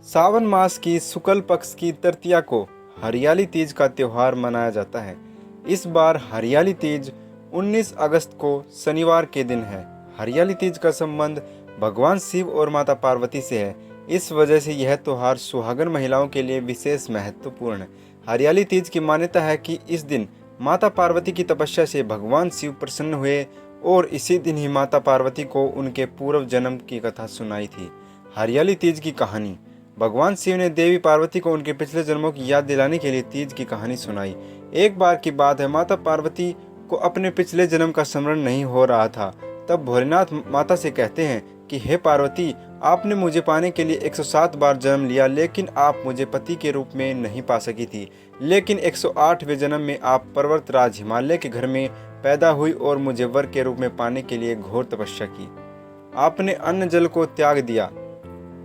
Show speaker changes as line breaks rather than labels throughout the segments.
सावन मास की शुक्ल पक्ष की तृतीया को हरियाली तीज का त्योहार मनाया जाता है। इस बार हरियाली तीज 19 अगस्त को शनिवार के दिन है। हरियाली तीज का संबंध भगवान शिव और माता पार्वती से है। इस वजह से यह त्योहार सुहागन महिलाओं के लिए विशेष महत्वपूर्ण है। हरियाली तीज की मान्यता है कि इस दिन माता पार्वती की तपस्या से भगवान शिव प्रसन्न हुए और इसी दिन ही माता पार्वती को उनके पूर्व जन्म की कथा सुनाई थी। हरियाली तीज की कहानी। भगवान शिव ने देवी पार्वती को उनके पिछले जन्मों की याद दिलाने के लिए तीज की कहानी सुनाई। एक बार की बात है, माता पार्वती को अपने पिछले जन्म का स्मरण नहीं हो रहा था। तब भोलेनाथ माता से कहते हैं कि हे पार्वती, आपने मुझे पाने के लिए 107 बार जन्म लिया, लेकिन आप मुझे पति के रूप में नहीं पा सकी थी। लेकिन 108वें जन्म में आप पर्वतराज हिमालय के घर में पैदा हुई और मुझे वर के रूप में पाने के लिए घोर तपस्या की। आपने अन्न जल को त्याग दिया,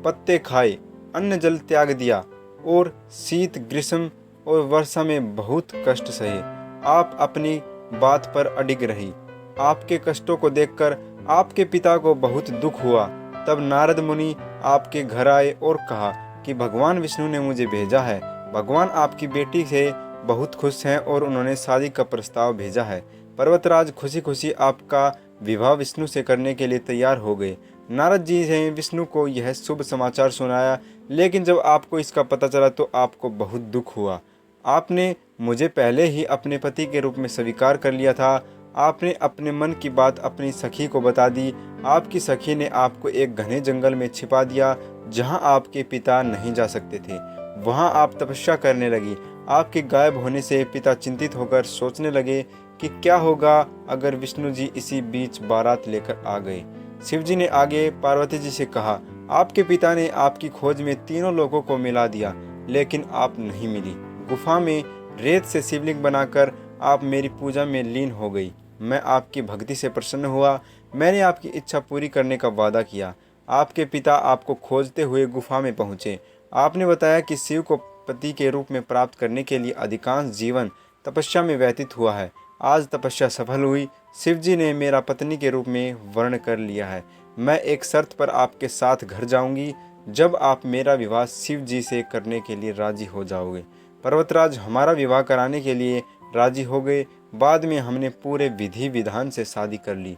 पत्ते खाए, अन्न जल त्याग दिया और शीत, ग्रीष्म और वर्षा में बहुत कष्ट सहे। आप अपनी बात पर अडिग रही। आपके कष्टों को देखकर आपके पिता को बहुत दुख हुआ। तब नारद मुनि आपके घर आए और कहा कि भगवान विष्णु ने मुझे भेजा है। भगवान आपकी बेटी से बहुत खुश हैं और उन्होंने शादी का प्रस्ताव भेजा है। पर्वतराज खुशी खुशी आपका विवाह विष्णु से करने के लिए तैयार हो गए। नारद जी ने विष्णु को यह शुभ समाचार सुनाया, लेकिन जब आपको इसका पता चला तो आपको बहुत दुख हुआ। आपने मुझे पहले ही अपने पति के रूप में स्वीकार कर लिया था। आपने अपने मन की बात अपनी सखी को बता दी। आपकी सखी ने आपको एक घने जंगल में छिपा दिया, जहां आपके पिता नहीं जा सकते थे। वहां आप तपस्या करने लगी। आपके गायब होने से पिता चिंतित होकर सोचने लगे कि क्या होगा अगर विष्णु जी इसी बीच बारात लेकर आ गए। शिव जी ने आगे पार्वती जी से कहा, आपके पिता ने आपकी खोज में तीनों लोगों को मिला दिया, लेकिन आप नहीं मिली। गुफा में रेत से शिवलिंग बनाकर आप मेरी पूजा में लीन हो गई। मैं आपकी भक्ति से प्रसन्न हुआ। मैंने आपकी इच्छा पूरी करने का वादा किया। आपके पिता आपको खोजते हुए गुफा में पहुंचे। आपने बताया कि शिव को पति के रूप में प्राप्त करने के लिए अधिकांश जीवन तपस्या में व्यतीत हुआ है। आज तपस्या सफल हुई। शिव जी ने मेरा पत्नी के रूप में वर्ण कर लिया है। मैं एक शर्त पर आपके साथ घर जाऊंगी, जब आप मेरा विवाह शिव जी से करने के लिए राजी हो जाओगे। पर्वतराज हमारा विवाह कराने के लिए राजी हो गए। बाद में हमने पूरे विधि विधान से शादी कर ली।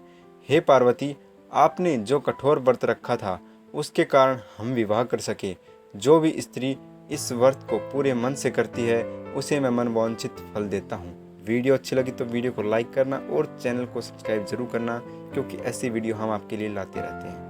हे पार्वती, आपने जो कठोर व्रत रखा था उसके कारण हम विवाह कर सके। जो भी स्त्री इस व्रत को पूरे मन से करती है उसे मैं मनवांछित फल देता हूँ। वीडियो अच्छी लगी तो वीडियो को लाइक करना और चैनल को सब्सक्राइब जरूर करना, क्योंकि ऐसी वीडियो हम आपके लिए लाते रहते हैं।